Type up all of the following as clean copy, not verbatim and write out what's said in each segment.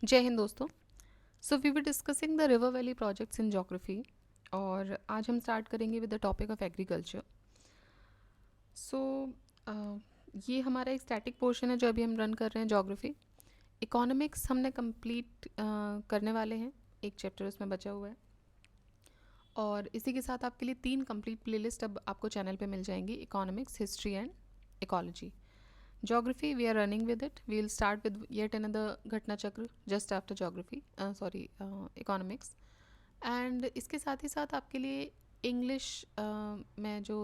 जय हिंद दोस्तों। So we were discussing the river valley projects in geography और आज हम स्टार्ट करेंगे with the topic of agriculture. सो ये हमारा एक स्टैटिक पोर्शन है जो अभी हम रन कर रहे हैं ज्योग्राफी। इकोनॉमिक्स हमने कंप्लीट करने वाले हैं, एक चैप्टर उसमें बचा हुआ है और इसी के साथ आपके लिए 3 कंप्लीट प्लेलिस्ट अब आपको चैनल पे मिल जाएंगी, economics, history and ecology. Geography, we are running with it. We'll start with yet another घटना चक्र just after geography, economics. And इसके साथ ही साथ आपके लिए इंग्लिश में जो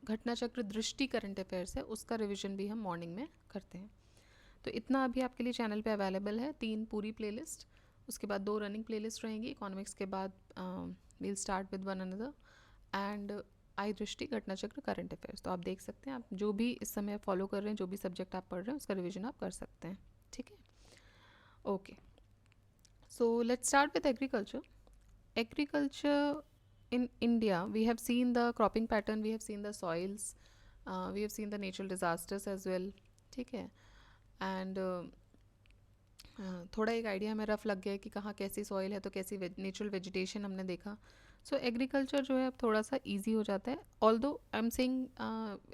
घटना चक्र दृष्टि करंट अफेयर्स है उसका रिवीजन भी हम मॉर्निंग में करते हैं। तो इतना अभी आपके लिए चैनल पे अवेलेबल है, 3 पूरी प्लेलिस्ट, उसके बाद 2 रनिंग प्लेलिस्ट रहेंगी। इकोनॉमिक्स के बाद will start with one another and I दृष्टि, घटना चक्र, करंट अफेयर्स। तो आप देख सकते हैं, आप जो भी इस समय फॉलो कर रहे हैं, जो भी सब्जेक्ट आप पढ़ रहे हैं उसका रिवीजन आप कर सकते हैं। ठीक है, okay. So let's start with agriculture. Agriculture in India, we have seen the cropping pattern, we have seen the soils, we have seen the natural disasters as well. ठीक है, एंड थोड़ा एक आइडिया हमें रफ लग गया है कि कहाँ कैसी सॉइल है, तो कैसी नेचुरल वेजिटेशन हमने देखा। सो एग्रीकल्चर जो है अब थोड़ा सा इजी हो जाता है, although I am saying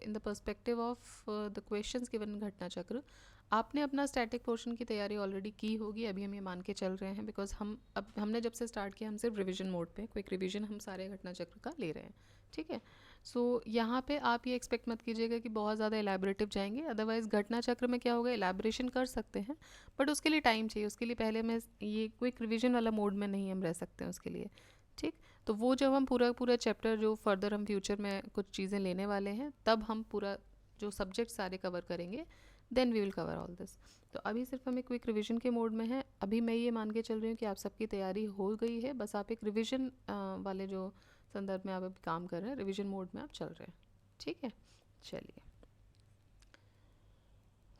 in the perspective of the questions given घटना चक्र। आपने अपना स्टैटिक पोर्शन की तैयारी ऑलरेडी की होगी, अभी हम ये मान के चल रहे हैं, बिकॉज हमने जब से स्टार्ट किया हम सिर्फ रिविजन मोड पे, क्विक रिविजन हम सारे घटना चक्र का ले रहे हैं। ठीक है, सो यहाँ पे आप ये एक्सपेक्ट मत कीजिएगा कि बहुत ज़्यादा एलैबोरेटिव जाएंगे, अदरवाइज घटना चक्र में क्या होगा, एलैबोरेशन कर सकते हैं बट उसके लिए टाइम चाहिए, उसके लिए पहले मैं ये क्विक रिवीजन वाला मोड में नहीं हम रह सकते हैं उसके लिए। ठीक, तो वो जब हम पूरा पूरा चैप्टर जो फर्दर हम फ्यूचर में कुछ चीज़ें लेने वाले हैं तब हम पूरा जो सब्जेक्ट सारे कवर करेंगे, then we will cover all this. तो अभी सिर्फ हम एक क्विक रिवीजन के मोड में हैं। अभी मैं ये मान के चल रही हूँ कि आप सबकी तैयारी हो गई है, बस आप एक रिवीजन वाले जो संदर्भ में आप अभी काम कर रहे हैं, रिवीजन मोड में आप चल रहे हैं। ठीक है, चलिए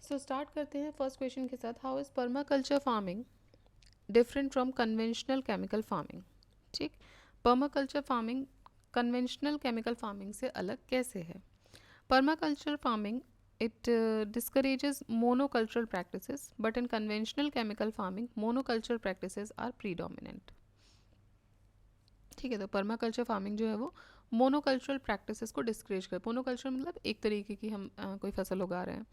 सो स्टार्ट करते हैं फर्स्ट क्वेश्चन के साथ। How is permaculture farming different from conventional chemical farming. ठीक, permaculture farming conventional chemical farming से अलग कैसे है। Permaculture farming it discourages monocultural practices, but in conventional chemical farming monocultural practices are predominant. ठीक है, तो पर्माकल्चर फार्मिंग जो है वो मोनोकल्चरल प्रैक्टिसेस को डिस्करेज कर, मोनोकल्चर मतलब एक तरीके की हम कोई फसल उगा रहे हैं,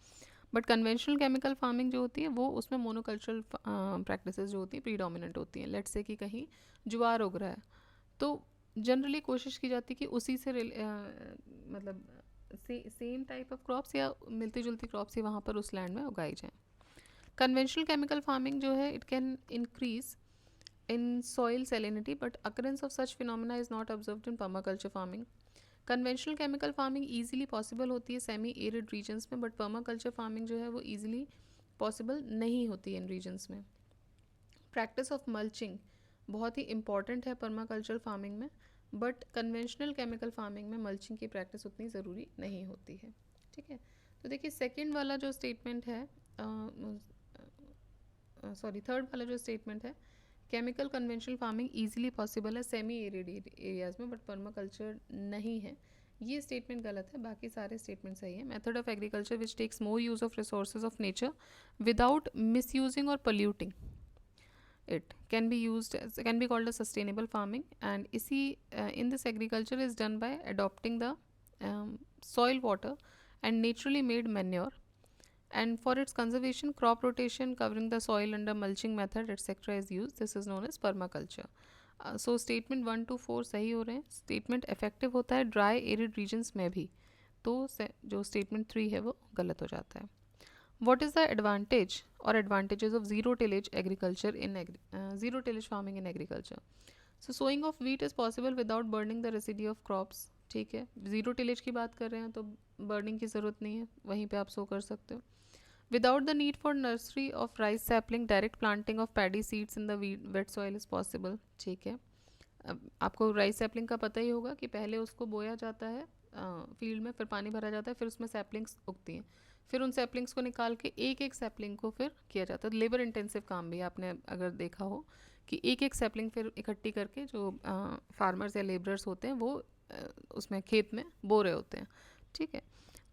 बट कन्वेंशनल केमिकल फार्मिंग जो होती है वो उसमें मोनोकल्चरल प्रैक्टिसेस जो होती हैं प्रीडोमिनेंट होती हैं। लेट्स से कि कहीं ज्वार उग रहा है तो जनरली कोशिश की जाती है कि उसी से मतलब सेम टाइप ऑफ क्रॉप्स या मिलती जुलती क्रॉप्स ही वहाँ पर उस लैंड में उगाई जाएँ। कन्वेंशनल केमिकल फार्मिंग जो है it can increase in soil salinity, but occurrence of such phenomena is not observed in permaculture farming. Conventional chemical farming easily possible होती है सेमी एरिड रीजन्स में, बट पर्माकल्चर फार्मिंग जो है वो easily possible नहीं होती है इन रीजन्स में। प्रैक्टिस ऑफ मल्चिंग बहुत ही इंपॉर्टेंट है पर्माकल्चर फार्मिंग में, बट कन्वेंशनल केमिकल फार्मिंग में मल्चिंग की प्रैक्टिस उतनी ज़रूरी नहीं होती है। ठीक है, तो देखिए सेकेंड वाला जो स्टेटमेंट है, सॉरी थर्ड वाला जो स्टेटमेंट है, chemical conventional farming easily possible है सेमी एरिड एरियाज में, बट पर्माकल्चर नहीं है, ये स्टेटमेंट गलत है, बाकी सारे स्टेटमेंट सही है। Method of agriculture which takes more use of resources of nature without misusing और polluting it can be used as, can be called as sustainable farming, and isi in this agriculture is done by adopting the soil, water and naturally made manure, and for its conservation crop rotation covering the soil under mulching method etc is used. This is known as permaculture. So statement 1 to 4 सही हो रहे हैं, statement effective होता है dry arid regions में भी, तो जो statement 3 है वो गलत हो जाता है। What is the advantage or advantages of zero tillage agriculture in zero tillage farming in agriculture? So sowing of wheat is possible without burning the residue of crops. ठीक है, जीरो टिलेज की बात कर रहे हैं तो बर्निंग की ज़रूरत नहीं है, वहीं पे आप सो कर सकते हो। Without the need for nursery of rice sapling direct planting of paddy seeds in the wait soil is possible. ठीक है, अब आपको राइस सैपलिंग का पता ही होगा कि पहले उसको बोया जाता है फील्ड में, फिर पानी भरा जाता है, फिर उसमें सैपलिंग्स उगती हैं, फिर उन सैपलिंग्स को निकाल के एक एक सैपलिंग को फिर किया जाता है। लेबर इंटेंसिव काम भी आपने अगर देखा हो कि एक एक सैपलिंग फिर इकट्ठी करके जो फार्मर्स या लेबरर्स होते हैं वो उसमें खेत में बो रहे होते हैं। ठीक है,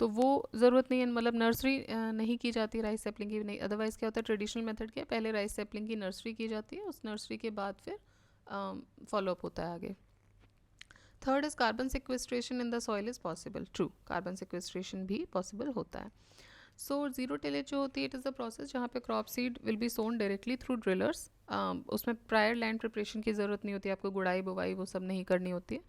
तो वो ज़रूरत नहीं है, मतलब नर्सरी नहीं की जाती राइस सैपलिंग की नहीं। अदरवाइज़ क्या होता है, ट्रेडिशनल मेथड क्या है, पहले राइस सैपलिंग की नर्सरी की जाती है, उस नर्सरी के बाद फिर फॉलोअप होता है आगे। Third is carbon sequestration in the soil is possible. True, carbon sequestration भी पॉसिबल होता है। सो जीरो टिलेज जो होती है, इट इज़ द प्रोसेस जहाँ पे crop seed will be sown directly through drillers. उसमें प्रायर लैंड प्रिपरेशन की ज़रूरत नहीं होती, आपको गुड़ाई बुवाई वो सब नहीं करनी होती है।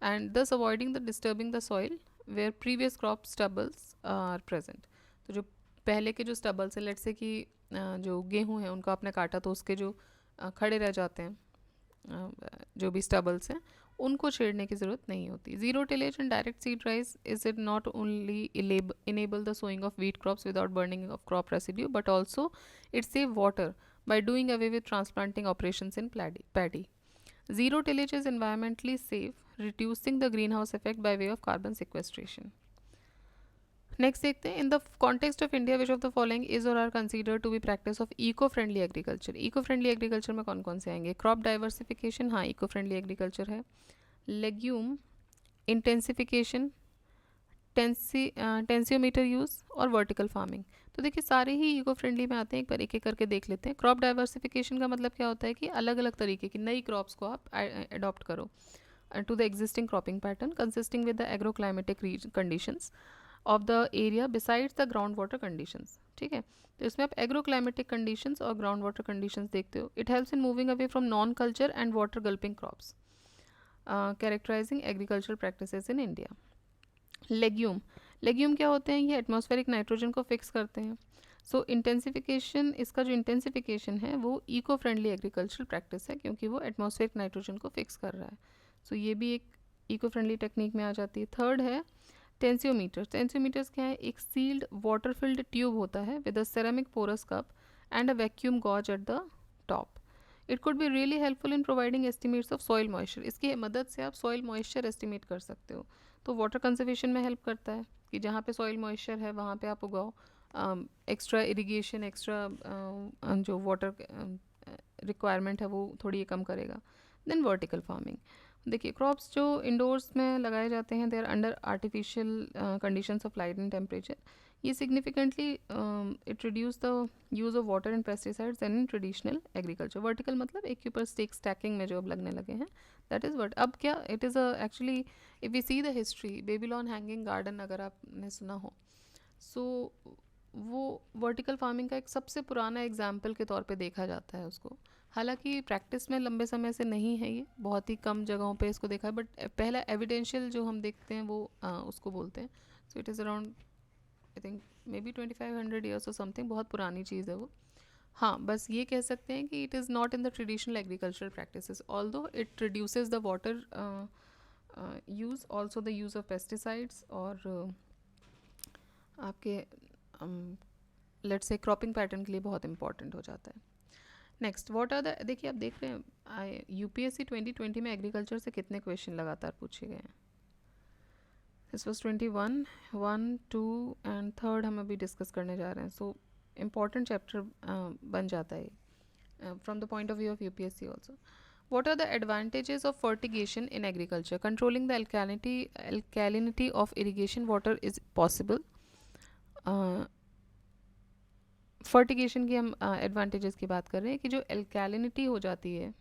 And thus avoiding the disturbing the soil where previous crop stubbles are present. तो जो पहले के जो स्टबल्स है, लेट से कि जो गेहूँ हैं उनको आपने काटा तो उसके जो खड़े रह जाते हैं जो भी स्टबल्स हैं, उनको छेड़ने की ज़रूरत नहीं होती। Zero tillage and direct seed rice is it not only enable the sowing of wheat crops without burning of crop residue but also it save water by doing away with transplanting operations in paddy. Zero tillage is environmentally safe, reducing the greenhouse effect by way of carbon sequestration. Next देखते हैं, in the context of India which of the following is और are consider to be practice of eco friendly agriculture. Eco friendly agriculture में कौन कौन से आएंगे? Crop diversification, हाँ eco friendly agriculture है। लेग्यूम इंटेंसिफिकेशन, टेंसियोमीटर यूज़ और vertical farming. तो देखिए सारे ही इको फ्रेंडली में आते हैं, एक बार एक एक करके देख लेते हैं। क्रॉप डाइवर्सिफिकेशन का मतलब क्या होता है कि अलग अलग तरीके की नई क्रॉप्स को आप अडॉप्ट करो to the existing cropping pattern consisting with the agroclimatic conditions of the area besides the ground water conditions. ठीक है, तो इसमें आप एग्रोक्लाइमेटिक कंडीशंस और ग्राउंड वाटर कंडीशंस देखते हो। It helps in moving away from non culture and water gulping crops characterizing agriculture practices in India. Legume, legume क्या होते हैं? ये एटमॉस्फेरिक नाइट्रोजन को फिक्स करते हैं। सो इंटेंसिफिकेशन, इसका जो इंटेंसिफिकेशन है वो इको फ्रेंडली एग्रीकल्चरल प्रैक्टिस है क्योंकि वो एटमॉस्फेरिक नाइट्रोजन को फिक्स कर रहा है। सो ये भी एक इको फ्रेंडली टेक्निक में आ जाती है। थर्ड है टेंसियोमीटर। टेंसियोमीटर्स क्या है? एक सील्ड वाटर फिल्ड ट्यूब होता है with a ceramic porous cup and a vacuum gauge at the top. It could be really helpful in providing estimates of soil moisture. इसकी मदद से आप सॉइल मॉइस्चर एस्टिमेट कर सकते हो। तो वाटर कंजर्वेशन में हेल्प करता है कि जहाँ पे सॉइल मॉइस्चर है वहाँ पे आप उगाओ। एक्स्ट्रा इरिगेशन, एक्स्ट्रा जो वाटर रिक्वायरमेंट है वो थोड़ी ये कम करेगा। देन वर्टिकल फार्मिंग, देखिए क्रॉप्स जो इंडोर्स में लगाए जाते हैं they are under artificial conditions of light and temperature. ये significantly it reduce the use of water and pesticides and in traditional agriculture. Vertical मतलब एक के ऊपर स्टैकिंग में जो अब लगने लगे हैं, दैट इज़ वर्ट। अब क्या it is actually if we see the history, Babylon hanging garden अगर आपने सुना हो, सो वो वर्टिकल फार्मिंग का एक सबसे पुराना एग्जाम्पल के तौर पे देखा जाता है उसको। हालांकि प्रैक्टिस में लंबे समय से नहीं है, ये बहुत ही कम जगहों पे इसको देखा है, बट पहला एविडेंशियल जो हम देखते हैं वो उसको बोलते हैं। So it is around I think may be 2500 years और समथिंग, बहुत पुरानी चीज़ है वो। हाँ, बस ये कह सकते हैं कि it is not in the traditional agricultural practices although it reduces the water use, also the use of pesticides और आपके लेट्स से क्रॉपिंग पैटर्न के लिए बहुत इंपॉर्टेंट हो जाता है। नेक्स्ट व्हाट आर द, देखिए आप देख रहे हैं यूपीएससी 2020 में एग्रीकल्चर से कितने क्वेश्चन लगातार पूछे गए हैं। दिस वाज 21, 1, 2 एंड थर्ड हम अभी डिस्कस करने जा रहे हैं। सो इम्पॉर्टेंट चैप्टर बन जाता है from the point of view of UPSC also. What are the advantages of fertigation in agriculture? Controlling the alkalinity of irrigation water is possible. Fertigation की हम एडवांटेजेस की बात कर रहे हैं कि जो एल्कैलिनिटी हो जाती है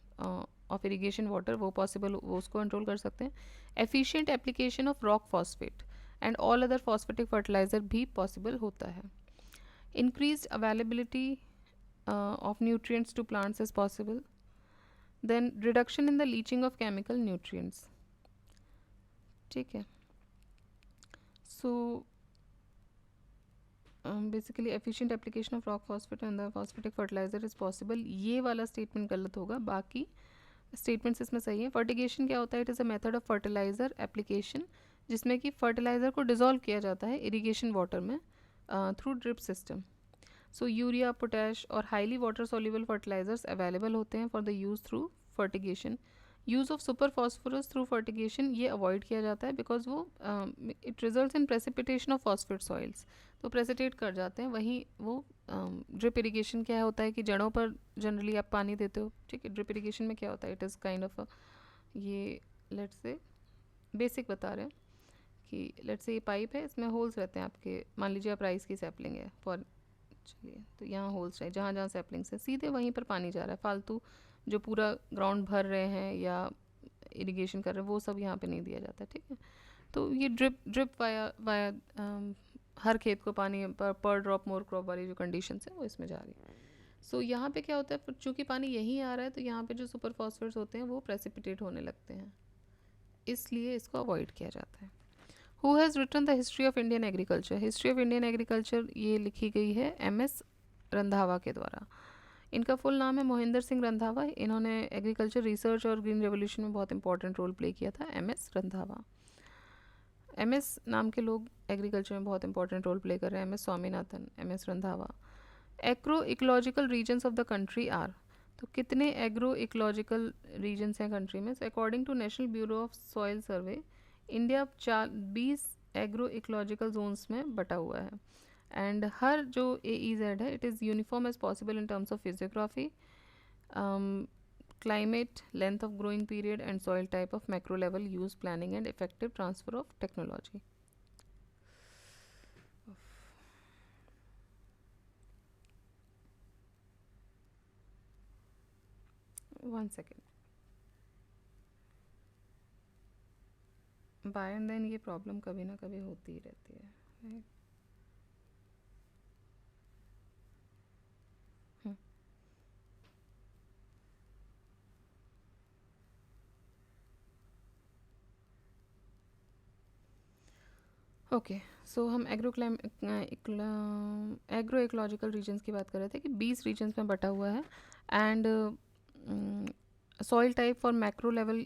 ऑफ इरिगेशन वाटर वो पॉसिबल, वो उसको कंट्रोल कर सकते हैं। Efficient application of rock phosphate and all other phosphatic fertilizer भी पॉसिबल होता है। Increased availability of nutrients to plants is possible. Then reduction in the leaching of chemical nutrients. ठीक है, so basically efficient application of rock phosphate and the phosphatic fertilizer is possible, ये वाला statement गलत होगा, बाकी statements इसमें सही है। फर्टिगेशन क्या होता है? It is a method of fertilizer application जिसमें कि फर्टिलाइजर को डिजोल्व किया जाता है इरिगेशन वाटर में through drip system. So urea, potash और highly water soluble fertilizers available होते हैं for the use through fertigation. Use of super phosphorus through fertigation ये अवॉइड किया जाता है बिकॉज वो it results in precipitation of phosphate soils, तो precipitate कर जाते हैं। वहीं वो ड्रिप इरिगेशन क्या होता है कि जड़ों पर जनरली आप पानी देते हो। ठीक है, ड्रिप इरिगेशन में क्या होता है? इट इज़ काइंड ऑफ ये लेट्स से बेसिक बता रहे हैं कि लेट्स से ये पाइप है, इसमें होल्स रहते हैं आपके, मान लीजिए आप राइस की सैपलिंग है फॉर, चलिए तो यहाँ होल्स है, जहाँ जहाँ सैपलिंग्स है सीधे वहीं पर पानी जा रहा है, फालतू जो पूरा ग्राउंड भर रहे हैं या इरिगेशन कर रहे हैं वो सब यहाँ पे नहीं दिया जाता, ठीक है। तो ये ड्रिप ड्रिप वाया वाया हर खेत को पानी पर ड्रॉप मोर क्रॉप वाली जो कंडीशंस है वो इसमें जा रही है। सो यहाँ पे क्या होता है, चूँकि पानी यहीं आ रहा है तो यहाँ पे जो सुपर फॉस्फेट्स होते हैं वो प्रेसिपिटेट होने लगते हैं, इसलिए इसको अवॉइड किया जाता है। Who has written the history of Indian agriculture? History of Indian agriculture ये लिखी गई है MS रंधावा के द्वारा। इनका फुल नाम है मोहिंदर सिंह रंधावा। इन्होंने एग्रीकल्चर रिसर्च और ग्रीन रेवोल्यूशन में बहुत इंपॉर्टेंट रोल प्ले किया था। MS रंधावा। MS नाम के लोग एग्रीकल्चर में बहुत इंपॉर्टेंट रोल प्ले कर रहे हैं। MS Swaminathan, MS Randhawa. Agro ecological regions of the country are, तो कितने एग्रो इकोलॉजिकल रीजन्स हैं कंट्री में? According to National Bureau of Soil Survey, India 20 agro ecological zones में बटा हुआ है। एंड हर जो AEZ है, it is uniform as possible in terms of physiography, climate, length of growing period and soil type of macro level use planning and effective transfer of technology. One second. By and then ये problem कभी ना कभी होती ही रहती है, right? Okay, सो हम agro ecological regions की बात कर रहे थे कि 20 रीजन्स में बटा हुआ है। And soil type for macro level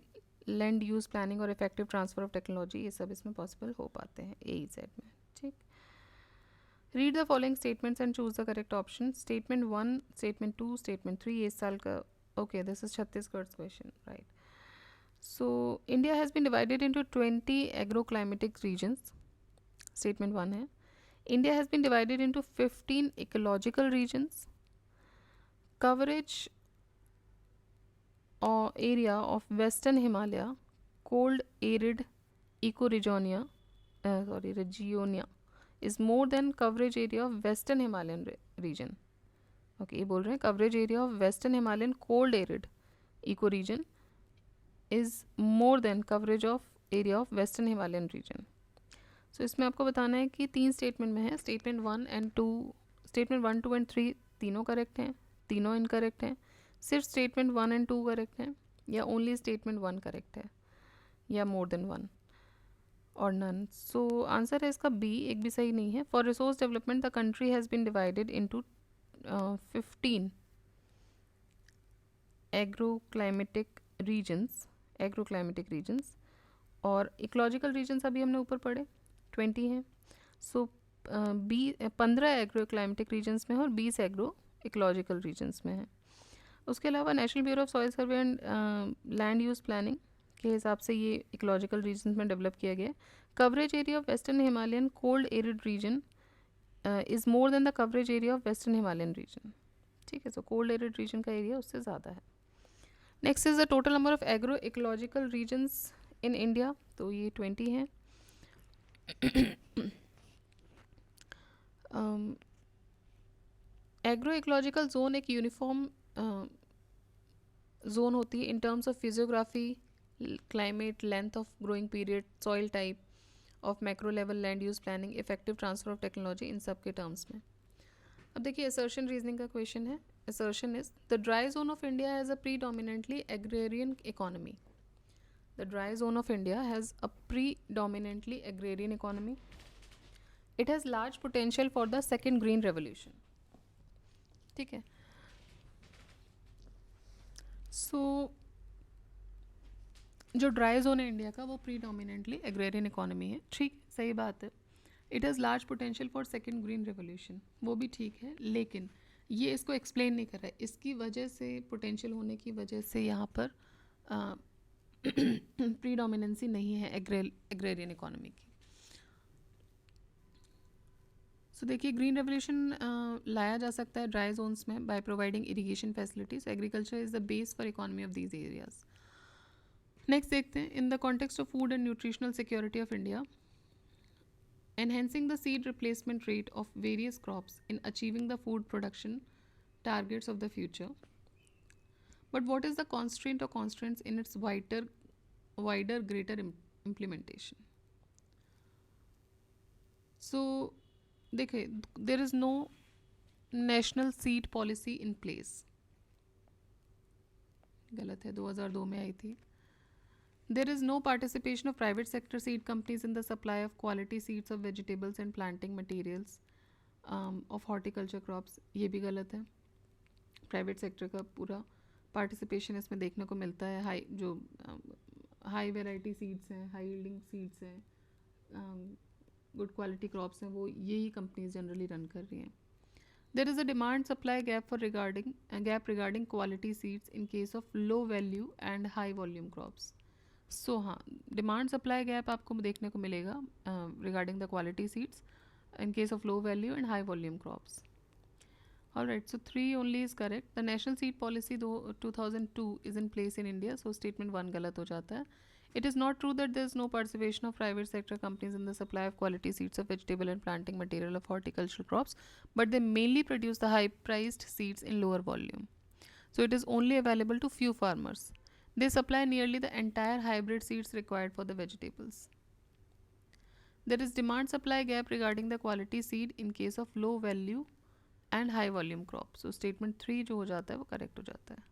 land use planning और इफेक्टिव ट्रांसफर ऑफ टेक्नोलॉजी, ये सब इसमें पॉसिबल हो पाते हैं AEZ में, ठीक। Read the following statements and choose the correct option. Statement 1, statement 2, statement 3 ये इस साल का, okay this is Chhattisgarh question, right. So India has been divided into 20 agro climatic regions. Statement 1 है India has been divided into 15 ecological regions. Coverage or area of western Himalaya, cold arid ecoregionia is more than coverage area of western Himalayan region. Okay, ये बोल रहे हैं coverage area of western Himalayan cold arid ecoregion is more than coverage of area of western Himalayan region. So इसमें आपको बताना है कि 3 statement में है, स्टेटमेंट 1 एंड 2, स्टेटमेंट 1, 2 एंड 3 तीनों करेक्ट हैं, तीनों इनकरेक्ट हैं, सिर्फ स्टेटमेंट 1 एंड 2 करेक्ट हैं, या ओनली स्टेटमेंट 1 करेक्ट है, या मोर देन 1 और नन। सो आंसर है इसका बी, एक भी सही नहीं है। For resource development the country has been divided into 15 agro climatic regions, और इकोलॉजिकल रीजन्स अभी हमने ऊपर पढ़े 20 हैं। सो 15 एग्रो क्लाइमेटिक रीजन्स में है और 20 एग्रो इकोलॉजिकल रीजन्स में है। उसके अलावा national Bureau of Soil survey and land use planning के हिसाब से ये इकोलॉजिकल रीजन में डेवलप किया गया है। Coverage area of western Himalayan cold arid region is more than the coverage area of western Himalayan region, ठीक है। सो कोल्ड एरिड रीजन का एरिया उससे ज़्यादा है। Next is the total number of agro ecological regions in India, तो ये 20 हैं। Agro ecological zone एक यूनिफॉर्म जोन होती है in terms of physiography, climate, length of growing period, soil type of macro level land use planning, effective transfer of technology, इन सब के terms में। अब देखिए असर्शन रीजनिंग का क्वेश्चन है। Assertion is the dry zone of India has a predominantly agrarian economy. The dry zone of India has a predominantly agrarian economy. It has large potential for the second green revolution, ठीक है। सो जो dry zone है India का वो predominantly agrarian economy है, ठीक, सही बात है। It has large potential for second green revolution, वो भी ठीक है, लेकिन ये इसको एक्सप्लेन नहीं कर रहा है। इसकी वजह से, पोटेंशियल होने की वजह से यहाँ पर प्रीडोमिनेंसी नहीं है एग्रेरियन इकोनॉमी की। सो देखिए ग्रीन रेवोल्यूशन लाया जा सकता है ड्राई जोन्स में by providing irrigation facilities. Agriculture is the base for economy of these areas. Next देखते हैं in the context of food and nutritional security of India, enhancing the seed replacement rate of various crops in achieving the food production targets of the future. But what is the constraint or constraints in its wider, greater implementation? So, देखिए, there is no national seed policy in place. गलत है, 2002 में आई थी. There is no participation of private sector seed companies in the supply of quality seeds of vegetables and planting materials of horticulture crops. ये भी गलत है. Private sector का पूरा पार्टिसिपेशन इसमें देखने को मिलता है. हाई जो हाई वेराइटी सीड्स हैं, हाई यील्डिंग सीड्स हैं, गुड क्वालिटी क्रॉप्स हैं, वो यही कंपनीज जनरली रन कर रही हैं. There is a demand supply gap regarding quality seeds in case of low value and high volume crops. So हाँ, demand supply gap आपको देखने को मिलेगा regarding the quality seeds in case of low value and high volume crops. Alright, so 3 only is correct. The National Seed Policy 2002 is in place in India, so statement 1 गलत हो जाता है. It is not true that there is no participation of private sector companies in the supply of quality seeds of vegetable and planting material of horticultural crops, but they mainly produce the high-priced seeds in lower volume. So it is only available to few farmers. They supply nearly the entire hybrid seeds required for the vegetables. There is demand-supply gap regarding the quality seed in case of low value and high volume crop. So statement 3 जो हो जाता है वो correct हो जाता है.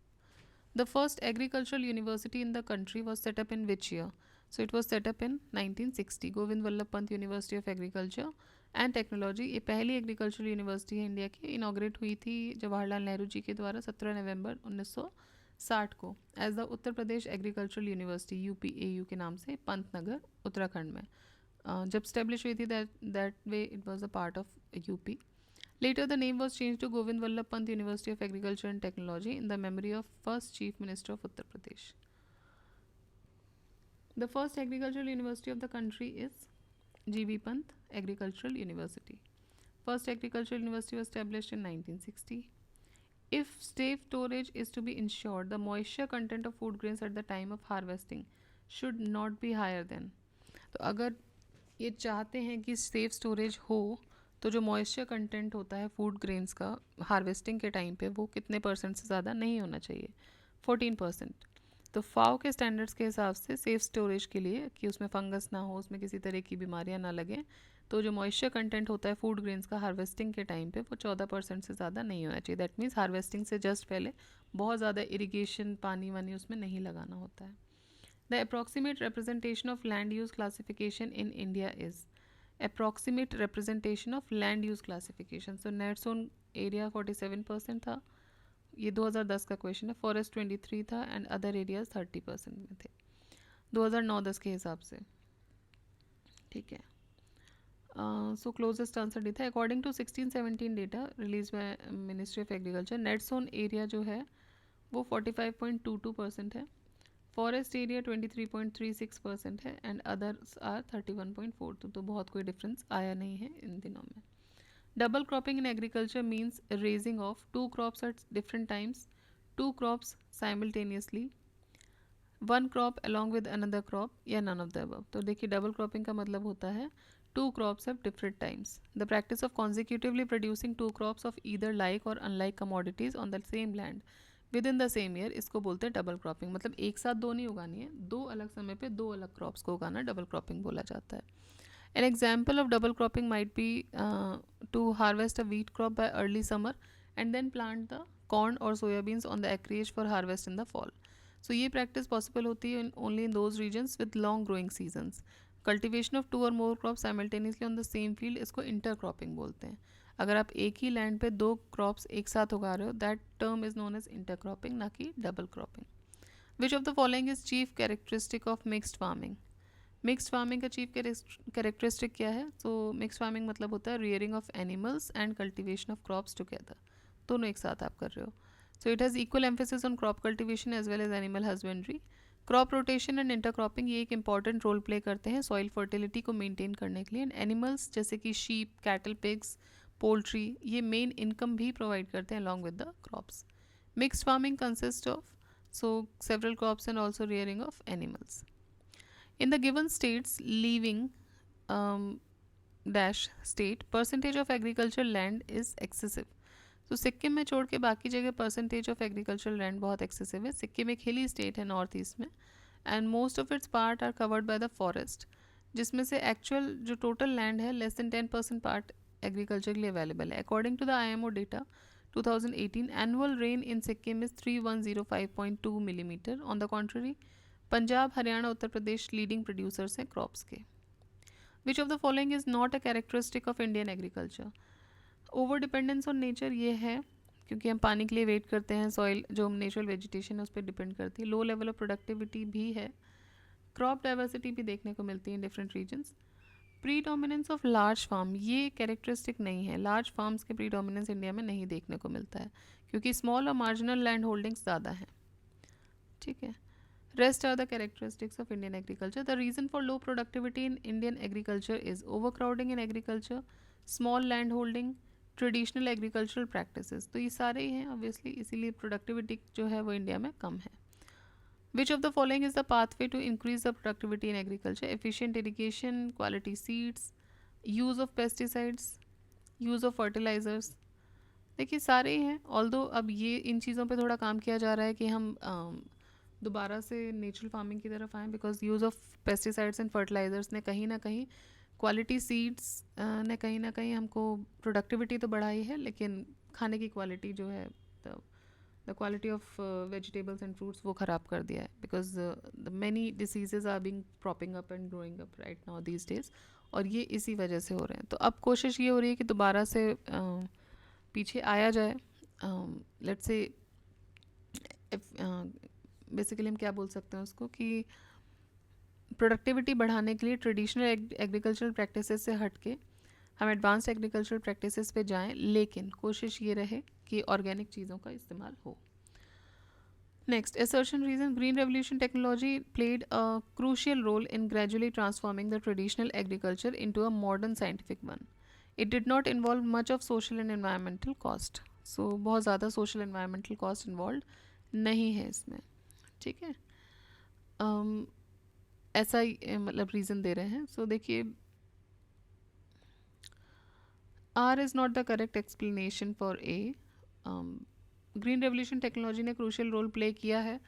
The first agricultural university in the country was set up in which year? So it was set up in 1960. Govind Vallabh Pant university of agriculture and technology. ये पहली एग्रीकल्चरल यूनिवर्सिटी है इंडिया की. इनाग्रेट हुई थी जवाहरलाल नेहरू जी के द्वारा 17 नवंबर 1960 को as the Uttar Pradesh agricultural university UPAU के नाम से पंतनगर उत्तराखंड में. जब स्टेब्लिश हुई थी that way it was a part of UP. Later, the name was changed to Govind Vallabh Pant University of Agriculture and Technology in the memory of first Chief Minister of Uttar Pradesh. The first agricultural university of the country is G.B. Pant Agricultural University. First agricultural university was established in 1960. If safe storage is to be ensured, the moisture content of food grains at the time of harvesting should not be higher than. तो अगर ये चाहते हैं कि safe storage हो तो जो moisture content होता है फूड ग्रेन्स का हार्वेस्टिंग के टाइम पे वो कितने परसेंट से ज़्यादा नहीं होना चाहिए, 14%. तो फाओ के स्टैंडर्ड्स के हिसाब से सेफ स्टोरेज के लिए कि उसमें फंगस ना हो, उसमें किसी तरह की बीमारियां ना लगें, तो जो मॉइस्चर कंटेंट होता है फूड ग्रेन्स का हार्वेस्टिंग के टाइम पे वो 14% से ज़्यादा नहीं होना चाहिए. दैट मीन्स हार्वेस्टिंग से जस्ट पहले बहुत ज़्यादा इरीगेशन पानी वानी उसमें नहीं लगाना होता है. The approximate representation of land use classification in India is approximate representation of land use classification. So net zone area 47% था, ये 2010 का क्वेश्चन है. फॉरेस्ट 23 था एंड अदर एरियाज 30% में थे 2009-10 के हिसाब से. ठीक है. सो क्लोजेस्ट आंसर डी था. According to 16-17 data release by ministry of agriculture, net sown area जो है वो 45.22% है, फॉरेस्ट एरिया 23.36% है एंड अदर्स आर 31.42. तो बहुत कोई डिफरेंस आया नहीं है इन दिनों में. Double cropping in agriculture means raising of 2 crops at different times, 2 crops simultaneously, 1 crop along with another crop या नन ऑफ द अबव. तो देखिए डबल क्रॉपिंग का मतलब होता है 2 crops at different times. The practice of consecutively producing 2 crops of either like or unlike commodities on the same land within the same year, इसको बोलते हैं डबल क्रॉपिंग. मतलब एक साथ दो नहीं उगानी है, 2 अलग समय पे 2 अलग क्रॉप्स को उगाना डबल क्रॉपिंग बोला जाता है. An example of double cropping might be to harvest a wheat crop by early summer and then plant the corn or soyabeans on the acreage for harvest in the fall. So ये practice possible होती है only in those regions with long growing seasons. Cultivation of 2 और more crop simultaneously on the same field, इसको intercropping बोलते हैं. अगर आप एक ही लैंड पे 2 क्रॉप्स एक साथ उगा रहे हो, that term is known as intercropping, ना कि double cropping. Which of the following is chief characteristic of mixed farming? Mixed farming का चीफ कैरेक्टरिस्टिक क्या है? सो मिक्स्ड फार्मिंग मतलब होता है rearing of animals and cultivation of crops together, दोनों एक साथ आप कर रहे हो. So it has equal emphasis on crop cultivation as well as animal husbandry. Crop rotation and intercropping ये एक इंपॉर्टेंट रोल प्ले करते हैं सॉइल फर्टिलिटी को मेंटेन करने के लिए. एंड एनिमल्स जैसे कि शीप, कैटल, पिग्स, पोल्ट्री ये मेन इनकम भी प्रोवाइड करते हैं along with the crops. Mixed farming consist of several crops and also rearing of animals. In the given states, leaving dash state percentage of agriculture land is excessive. तो सिक्किम में छोड़ के बाकी जगह percentage of agricultural land बहुत excessive है। सिक्किम एक हिली स्टेट है नॉर्थ ईस्ट में, and most of its part are covered by the forest, जिसमें से एक्चुअल जो टोटल लैंड है लेस देन 10% पार्ट एग्रीकल्चर के लिए अवेलेबल है। According to the IMO data 2018 annual rain in Sikkim is 3105.2 millimetre. On the contrary Punjab, Haryana, Uttar Pradesh leading producers हैं crops के। Which of the following is not a characteristic of Indian agriculture? Over dependence on nature ये है, क्योंकि हम पानी के लिए wait करते हैं, सॉइल जो नेचुरल वेजिटेशन है उस पर डिपेंड करती है। लो लेवल ऑफ प्रोडक्टिविटी भी है। क्रॉप डाइवर्सिटी भी देखने को मिलती है in different regions. Predominance of large farm ये कैरेक्टरिस्टिक नहीं है। लार्ज फार्म्स के प्रीडोमिनेंस इंडिया में नहीं देखने को मिलता है, क्योंकि स्मॉल और मार्जिनल लैंड होल्डिंग्स ज़्यादा हैं। ठीक है, rest are the characteristics of Indian agriculture. The reason for low productivity in Indian agriculture is over crowding in agriculture, small land holding, traditional agricultural practices. तो ये सारे ही हैं ऑब्वियसली, इसीलिए प्रोडक्टिविटी जो है वो इंडिया में कम है। Which of the following is the pathway to increase the productivity in agriculture? Efficient irrigation, quality seeds, use of pesticides, use of fertilisers. देखिए सारे ही हैं, ऑल्दो अब ये इन चीज़ों पे थोड़ा काम किया जा रहा है कि हम दोबारा से नेचुरल फार्मिंग की तरफ आएँ, because use of pesticides and fertilisers ने कहीं ना कहीं, क्वालिटी सीड्स ने कहीं ना कहीं हमको प्रोडक्टिविटी तो बढ़ाई है, लेकिन खाने की क्वालिटी जो है, the quality of vegetables and fruits वो ख़राब कर दिया है, because the many diseases are being propping up and growing up right now these days, और ये इसी वजह से हो रहे हैं। तो अब कोशिश ये हो रही है कि दोबारा से पीछे आया जाए। लेट्स से बेसिकली हम क्या बोल सकते हैं उसको, कि प्रोडक्टिविटी बढ़ाने के लिए ट्रेडिशनल एग्रीकल्चरल प्रैक्टिसेस से हट के हम एडवांस्ड एग्रीकल्चरल प्रैक्टिसेस पे जाएं, लेकिन कोशिश ये रहे कि ऑर्गेनिक चीज़ों का इस्तेमाल हो। Next, assertion reason, green revolution technology played a crucial role in gradually transforming the traditional agriculture into a modern scientific one. It did not involve much of social and environmental cost. So बहुत ज़्यादा social environmental cost involved नहीं है इसमें। ठीक है, ऐसा ही मतलब reason दे रहे हैं। सो देखिए, R is not the correct explanation for A. Green revolution technology ने क्रूशियल रोल प्ले किया है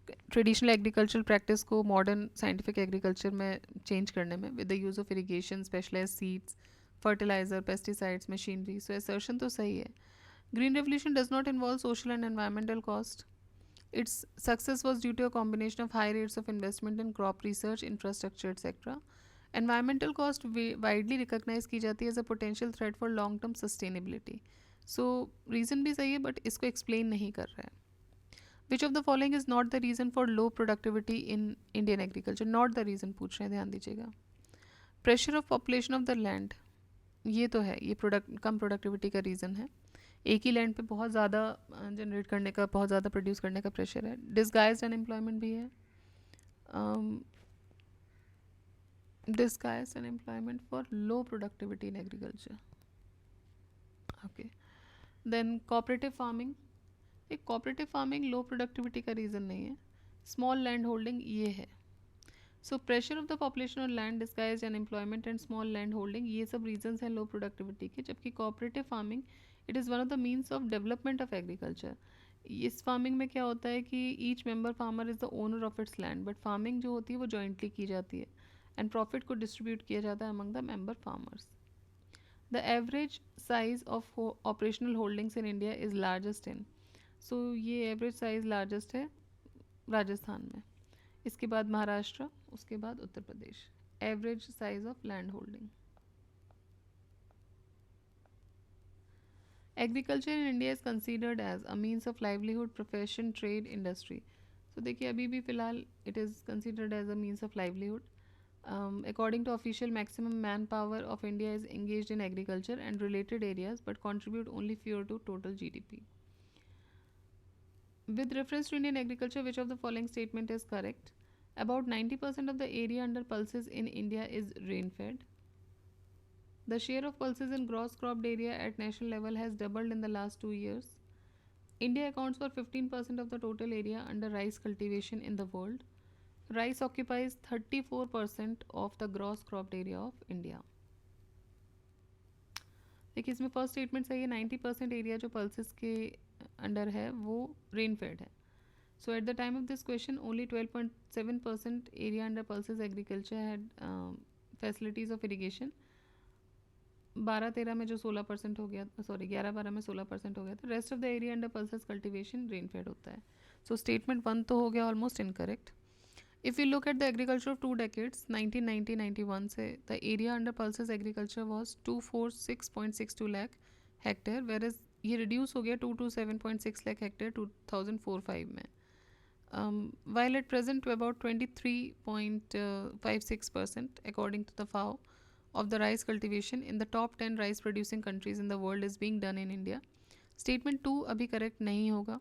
ट्रेडिशनल एग्रीकल्चरल प्रैक्टिस को मॉडर्न साइंटिफिक एग्रीकल्चर में चेंज करने में, with the use of irrigation, specialised seeds, fertiliser, pesticides, machinery. So assertion तो सही है। Green revolution does not involve social and environmental cost. Its success was due to a combination of high rates of investment in crop research, infrastructure, etc. Environmental cost widely recognized की जाती है as a potential threat for long term sustainability. So reason भी सही है, but इसको explain नहीं कर रहा है। Which of the following is not the reason for low productivity in Indian agriculture? Not the reason पूछ रहे हैं, ध्यान दीजिएगा। Pressure of population of the land, ये तो है, ये कम प्रोडक्टिविटी का रीज़न है। एक ही लैंड पे बहुत ज़्यादा जनरेट करने का, बहुत ज़्यादा प्रोड्यूस करने का प्रेशर है। डिस्गाइज्ड अनएम्प्लॉयमेंट भी है, disguised unemployment for low productivity in agriculture. Okay, then cooperative farming. एक कोऑपरेटिव फार्मिंग लो प्रोडक्टिविटी का रीज़न नहीं है, स्मॉल लैंड होल्डिंग ये है। So pressure of the population on land, disguised unemployment and small land holding, ये सब reasons हैं low productivity के। जबकि cooperative farming it is one of the means of development of agriculture. इस farming में क्या होता है कि each member farmer is the owner of its land, but farming जो होती है वो जॉइंटली की जाती है एंड प्रॉफिट को डिस्ट्रीब्यूट किया जाता है among the member farmers. The average size of operational holdings in India is largest in, so ये एवरेज साइज लार्जेस्ट है राजस्थान में, इसके बाद महाराष्ट्र, उसके बाद Uttar Pradesh. Average size of land holding. Agriculture in India is considered as a means of livelihood, profession, trade, industry. तो देखिए अभी भी फ़िलहाल it is considered as a means of livelihood. According to official, maximum manpower of India is engaged in agriculture and related areas, but contribute only fewer to total GDP. With reference to Indian agriculture, which of the following statement is correct? About 90% of the area under pulses in India is rain-fed. The share of pulses in gross cropped area at national level has doubled in the last 2 years. India accounts for 15% of the total area under rice cultivation in the world. Rice occupies 34% of the gross cropped area of India. देखिए इसमें first statement सही है, 90% area जो pulses के under है वो rain fade है. So at the time of this question, only 12.7% area under pulses agriculture had facilities of irrigation. 12-13 में जो 16% हो गया, सॉरी 11-12 में 16% हो गया था. Rest of the area under pulses cultivation rain fed होता है. सो स्टेटमेंट 1 तो हो गया almost incorrect. If you look at the agriculture of 2 decades 1990-91 से the area under pulses agriculture was 246.62 lakh hectare, whereas ये रिड्यूस हो गया 227.6 lakh hectare 2004-5 में. While at present to about 23.56% according to the FAO of the rice cultivation in the top 10 rice producing countries in the world is being done in India. Statement 2 अभी correct नहीं होगा,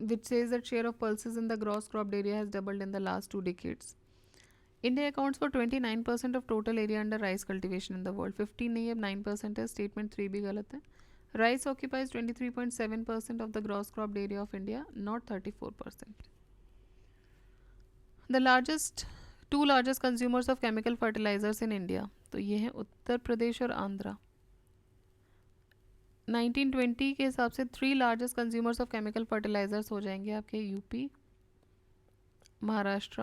which says that share of pulses in the gross cropped area has doubled in the last 2 decades. India accounts for 29% of total area under rice cultivation in the world. 15 नहीं है, 9% है. Statement 3 भी गलत है. Rice occupies 23.7% of the gross cropped area of India, not 34%. The two largest consumers of chemical fertilizers in India, तो ये हैं उत्तर प्रदेश और आंध्रा. 1920 के हिसाब से 3 largest consumers of chemical fertilizers हो जाएंगे आपके यूपी, महाराष्ट्र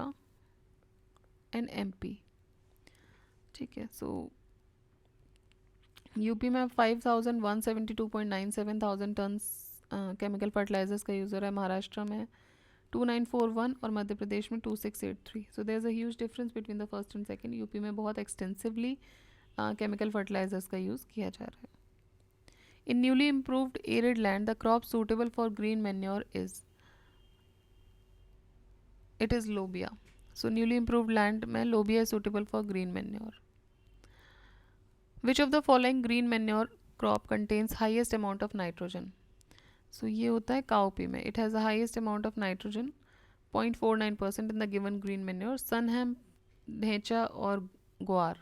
एंड एमपी. ठीक है, सो यूपी में 5172.97 थाउजेंड टन्स केमिकल फर्टिलाइजर्स का यूज़ हो रहा है. महाराष्ट्र में 2941 और मध्य प्रदेश में 2683. So there is a huge difference between the first and second. UP में बहुत एक्सटेंसिवली केमिकल फर्टिलाइजर्स का यूज़ किया जा रहा है. In newly improved arid land the crop suitable for green manure it is lobia. So newly improved land में lobia is suitable for green manure. Which of the following green manure crop contains highest amount of nitrogen? So ये होता है cowpea में. It has the highest amount of nitrogen, 0.49% in the given green manure. Sunham, ढेंचा और ग्वार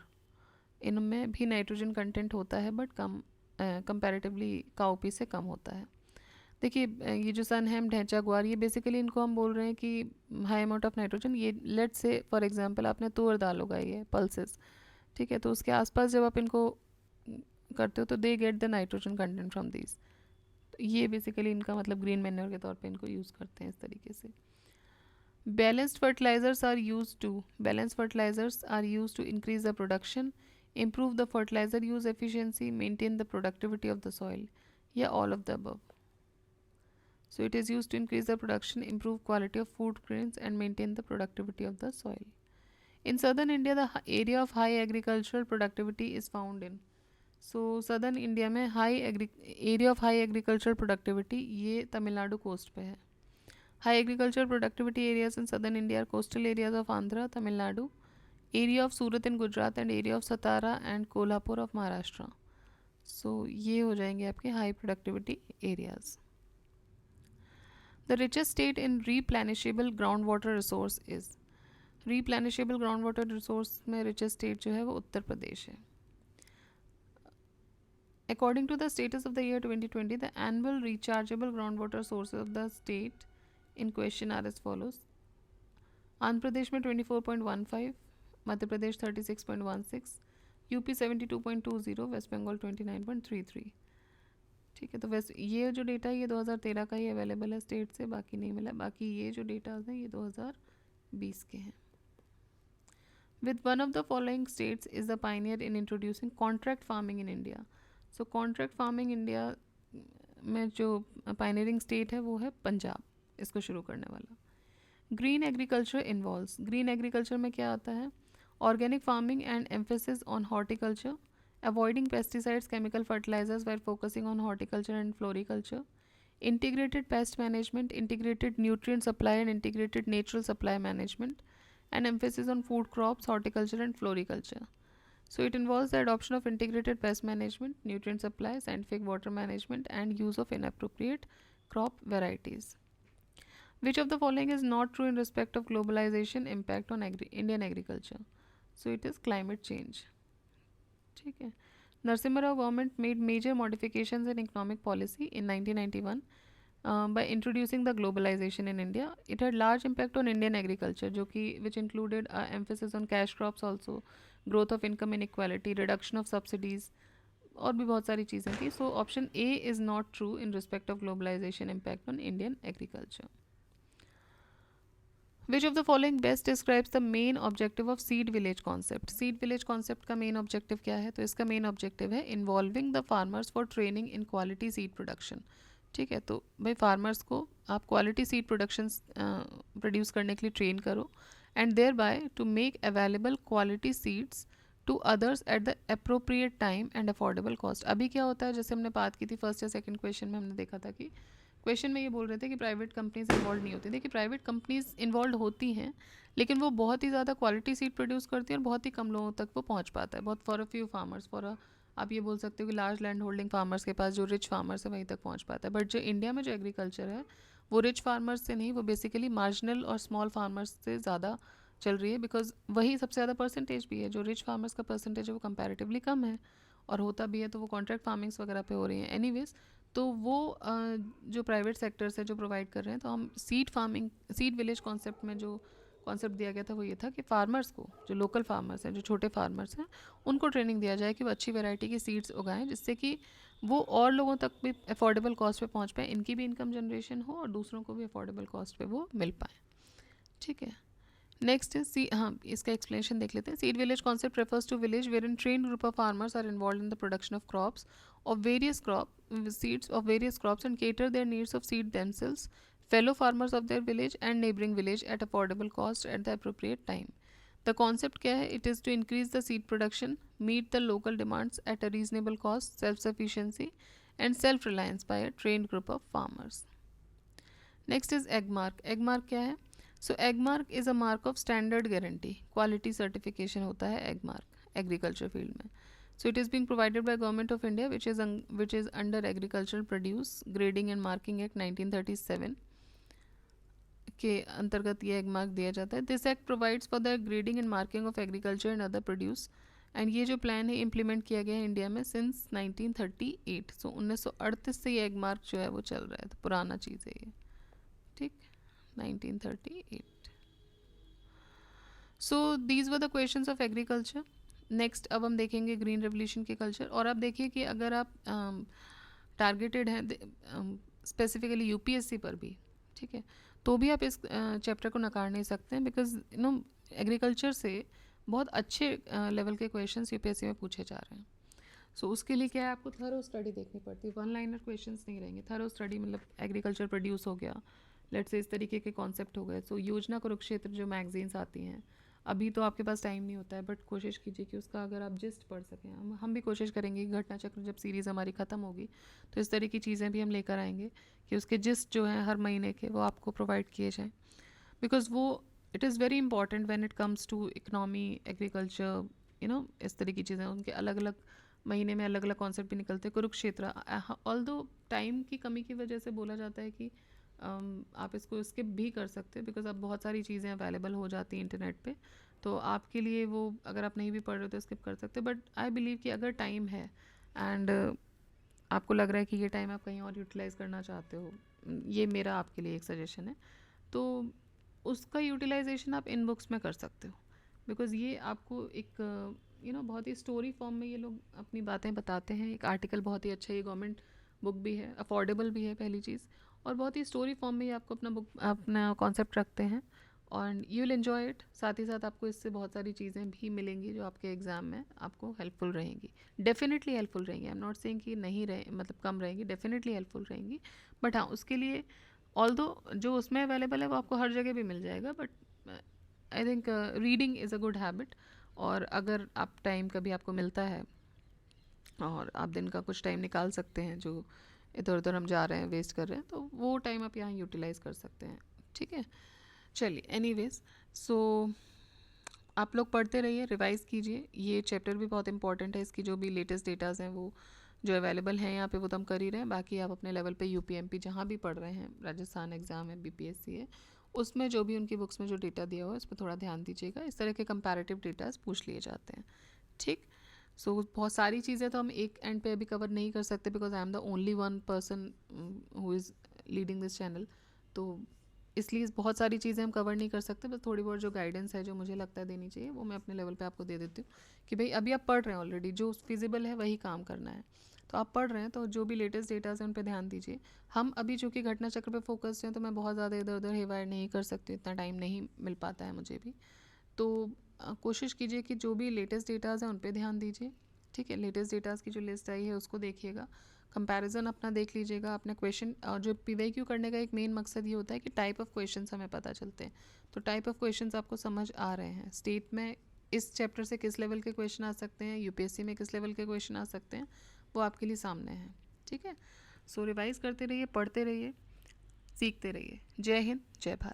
इनमें भी nitrogen content होता है बट कम कंपैरेटिवली काउपी से कम होता है. देखिए ये जो सनहैम, ढेंचा, ग्वार, ये बेसिकली इनको हम बोल रहे हैं कि हाई अमाउंट ऑफ नाइट्रोजन. ये लेट्स से फॉर एग्जांपल आपने तुअर दाल उगाई है, पल्सेस, ठीक है, तो उसके आसपास जब आप इनको करते हो तो they get the nitrogen content from this. तो ये बेसिकली इनका मतलब ग्रीन मैन्योर के तौर पे इनको यूज़ करते हैं इस तरीके से. Balanced fertilisers are use to increase the production, improve the fertiliser use efficiency, maintain the productivity of the soil, या all of the above. So it is used to increase the production, improve quality of food grains and maintain the productivity of the soil. In southern India, the area of high agricultural productivity is found in. So southern India में area of high agricultural productivity ये Tamil Nadu coast पे है. High agricultural productivity areas in southern India are coastal areas of Andhra, Tamil Nadu, area of Surat in Gujarat and area of Satara and Kolhapur of Maharashtra. So ये हो जाएंगे आपके high productivity areas. The richest state in replenishable groundwater resource is. replenishable groundwater resource में richest state जो है वो उत्तर प्रदेश है. According to the status of the year 2020, the annual rechargeable groundwater sources of the state in question are as follows. Andhra Pradesh में 24.15, Madhya Pradesh 36.16, UP 72.20, waste Bengal 29.33. ठीक है, तो वैसे ये जो डेटा है ये 2013 का ही अवेलेबल है स्टेट से, बाकी नहीं मिला. बाकी ये जो डेटा है ये 2020 के हैं. With one of the following states is the pioneer in introducing contract farming in India. So contract farming India में जो pioneering state है वो है पंजाब, इसको शुरू करने वाला. Green agriculture involves. Green agriculture में क्या आता है? Organic farming and emphasis on horticulture. Avoiding pesticides, chemical fertilizers while focusing on horticulture and floriculture. Integrated pest management, integrated nutrient supply and integrated natural supply management. And emphasis on food crops, horticulture and floriculture. So it involves the adoption of integrated pest management, nutrient supply, scientific water management and use of inappropriate crop varieties. Which of the following is not true in respect of globalization impact on Indian agriculture? So it is climate change. ठीक है. Narasimha Rao government made major modifications in economic policy in 1991 by introducing the globalization in India. It had large impact on Indian agriculture, जो कि which included emphasis on cash crops also, growth of income inequality, reduction of subsidies, और भी बहुत सारी चीज़ें थी. So option A is not true in respect of globalization impact on Indian agriculture. Which of the following best describes the main objective of seed village concept? Seed village concept का main objective क्या है? तो इसका main objective है involving the farmers for training in quality seed production. ठीक है, तो भाई फार्मर्स को आप क्वालिटी सीड प्रोडक्शन प्रोड्यूस करने के लिए ट्रेन करो and thereby to make available quality seeds to others at the appropriate time and affordable cost. अभी क्या होता है, जैसे हमने बात की थी फर्स्ट या सेकंड क्वेश्चन में, हमने देखा था कि क्वेश्चन में ये बोल रहे थे कि प्राइवेट कंपनीज इन्वॉल्व नहीं होती. देखिए प्राइवेट कंपनीज इन्वॉल्व होती हैं, लेकिन वो बहुत ही ज़्यादा क्वालिटी सीड प्रोड्यूस करती हैं और बहुत ही कम लोगों तक वो पहुंच पाता है. बहुत for a few farmers, for a आप ये बोल सकते हो कि लार्ज लैंड होल्डिंग फार्मर्स के पास जो रिच फार्मर्स है वहीं तक पहुंच पाता है. बट जो इंडिया में जो एग्रीकल्चर है वो रिच फार्मर्स से नहीं, वो बेसिकली मार्जिनल और स्मॉल फार्मर्स से ज़्यादा चल रही है, बिकॉज वही सबसे ज़्यादा परसेंटेज भी है. जो रिच फार्मर्स का परसेंटेज है वो कंपैरेटिवली कम है, और होता भी है तो वो कॉन्ट्रैक्ट फार्मिंग्स वगैरह पे हो रही हैं. एनीवेज, तो वो जो प्राइवेट सेक्टर्स है जो प्रोवाइड कर रहे हैं, तो हम seed farming, seed village concept में जो कॉन्सेप्ट दिया गया था वो ये था कि फार्मर्स को, जो लोकल फार्मर्स हैं, जो छोटे फार्मर्स हैं, उनको ट्रेनिंग दिया जाए कि वो अच्छी वैरायटी की सीड्स उगाएं, जिससे कि वो और लोगों तक भी अफोर्डेबल कॉस्ट पे पहुंच पाए, इनकी भी इनकम जनरेशन हो और दूसरों को भी अफोर्डेबल कॉस्ट पे वो मिल पाए. ठीक है, नेक्स्ट इज सी, हाँ इसका एक्सप्लेनेशन देख लेते हैं. Seed village concept refers to village wherein trained group of farmers are involve in the production of crops of various seeds of various crops and cater their needs of seed themselves, fellow farmers of their village and neighboring village at affordable cost at the appropriate time. The concept क्या है? It is to increase the seed production, meet the local demands at a reasonable cost, self-sufficiency and self-reliance by a trained group of farmers. Next is egg mark. Egg mark क्या है? So egg mark is a mark of standard guarantee. Quality certification होता है egg mark agriculture field में. So it is being provided by Government of India, which is under Agricultural Produce Grading and Marking Act 1937 के अंतर्गत ये egg mark दिया जाता है. This act provides for the grading and marking of agriculture and other produce, and ये जो plan है implement किया गया है इंडिया में सिंस 1938. सो 1938 से ये एग मार्क जो है वो चल रहा है, तो पुराना चीज़ है ये. ठीक, 1938. So these were the questions of agriculture. Next अब हम देखेंगे ग्रीन रेवोल्यूशन के कल्चर. और आप देखिए कि अगर आप टारगेटेड हैं स्पेसिफिकली यूपीएससी पर भी, ठीक है, तो भी आप इस चैप्टर को नकार नहीं सकते हैं, बिकॉज यू नो एग्रीकल्चर से बहुत अच्छे लेवल के क्वेश्चंस यूपीएससी में पूछे जा रहे हैं. सो उसके लिए क्या है, आपको थरो स्टडी देखनी पड़ती है. वन लाइनर क्वेश्चंस नहीं रहेंगे. थरो स्टडी मतलब एग्रीकल्चर प्रोड्यूस हो गया, लेट्स से इस तरीके के कॉन्सेप्ट हो गए. सो योजना कुरुक्षेत्र जो मैगजीन्स आती हैं, अभी तो आपके पास टाइम नहीं होता है, बट कोशिश कीजिए कि उसका अगर आप जिस्ट पढ़ सकें. हम भी कोशिश करेंगे कि घटना चक्र जब सीरीज़ हमारी ख़त्म होगी तो इस तरह की चीज़ें भी हम लेकर आएंगे कि उसके जिस्ट जो हैं हर महीने के वो आपको प्रोवाइड किए जाएँ, बिकॉज वो it is very important when it comes to economy, agriculture, you know इस तरह की चीज़ें. उनके अलग अलग महीने में अलग अलग कॉन्सेप्ट भी निकलते हैं. कुरुक्षेत्र ऑल दो टाइम की कमी की वजह से बोला जाता है कि आप इसको स्किप भी कर सकते हैं, बिकॉज अब बहुत सारी चीज़ें अवेलेबल हो जाती हैं इंटरनेट पे, तो आपके लिए वो अगर आप नहीं भी पढ़ रहे हो तो स्किप कर सकते हैं. बट आई बिलीव कि अगर टाइम है एंड आपको लग रहा है कि ये टाइम आप कहीं और यूटिलाइज़ करना चाहते हो, ये मेरा आपके लिए एक सजेशन है, तो उसका यूटिलाइजेशन आप इन बुक्स में कर सकते हो, बिकॉज ये आपको एक बहुत ही स्टोरी फॉर्म में ये लोग अपनी बातें बताते हैं. एक आर्टिकल बहुत ही अच्छा, ये गवर्नमेंट बुक भी है, अफोर्डेबल भी है पहली चीज़, और बहुत ही स्टोरी फॉर्म में ये आपको अपना कॉन्सेप्ट रखते हैं, और यू विल एन्जॉय इट. साथ ही साथ आपको इससे बहुत सारी चीज़ें भी मिलेंगी जो आपके एग्ज़ाम में आपको हेल्पफुल रहेंगी. डेफिनेटली हेल्पफुल रहेंगी. आई एम नॉट सेइंग कि नहीं रहे, मतलब कम रहेंगी, डेफिनेटली हेल्पफुल रहेंगी. बट हाँ, उसके लिए ऑल्दो जो उसमें अवेलेबल है वो आपको हर जगह भी मिल जाएगा, but I think reading is a good habit. और अगर आप टाइम कभी आपको मिलता है और आप दिन का कुछ टाइम निकाल सकते हैं, जो इधर उधर हम जा रहे हैं, वेस्ट कर रहे हैं, तो वो टाइम आप यहाँ यूटिलाइज़ कर सकते हैं. ठीक है, चलिए. एनीवेज, सो आप लोग पढ़ते रहिए, रिवाइज़ कीजिए. ये चैप्टर भी बहुत इंपॉर्टेंट है. इसकी जो भी लेटेस्ट डेटाज़ हैं वो जो अवेलेबल हैं यहाँ पे वो तो हम कर ही रहे हैं. बाकी आप अपने लेवल पे यूपीएमपी जहाँ भी पढ़ रहे हैं, राजस्थान एग्ज़ाम है, बीपीएससी है, उसमें जो भी उनकी बुक्स में जो डेटा दिया हुआ है उस पर थोड़ा ध्यान दीजिएगा. इस तरह के कंपैरेटिव डेटाज पूछ लिए जाते हैं. ठीक. सो बहुत सारी चीज़ें तो हम एक एंड पे अभी कवर नहीं कर सकते, because I am the only one person who is leading this channel, तो इसलिए बहुत सारी चीज़ें हम कवर नहीं कर सकते, बस थोड़ी बहुत जो गाइडेंस है जो मुझे लगता है देनी चाहिए वो मैं अपने लेवल पे आपको दे देती हूँ कि भाई अभी आप पढ़ रहे हैं ऑलरेडी, जो फिजिबल है वही काम करना है। तो आप पढ़ रहे हैं तो जो भी लेटेस्ट डेटाज हैं उन पर ध्यान दीजिए। हम अभी चूँकि घटना चक्र पे फोकस हैं तो मैं बहुत ज़्यादा इधर उधर हेवायर नहीं कर सकती, इतना टाइम नहीं मिल पाता है मुझे भी। तो कोशिश कीजिए कि जो भी लेटेस्ट डेटाज हैं उन पर ध्यान दीजिए, ठीक है। लेटेस्ट डेटाज की जो लिस्ट आई है उसको देखिएगा, कंपैरिजन अपना देख लीजिएगा, अपने क्वेश्चन। और जो पीवाईक्यू करने का एक मेन मकसद ये होता है कि टाइप ऑफ क्वेश्चंस हमें पता चलते हैं। तो टाइप ऑफ क्वेश्चंस आपको समझ आ रहे हैं, स्टेट में इस चैप्टर से किस लेवल के क्वेश्चन आ सकते हैं, यूपीएससी में किस लेवल के क्वेश्चन आ सकते हैं, वो आपके लिए सामने है, ठीक है। सो रिवाइज करते रहिए, पढ़ते रहिए, सीखते रहिए। जय हिंद, जय भारत।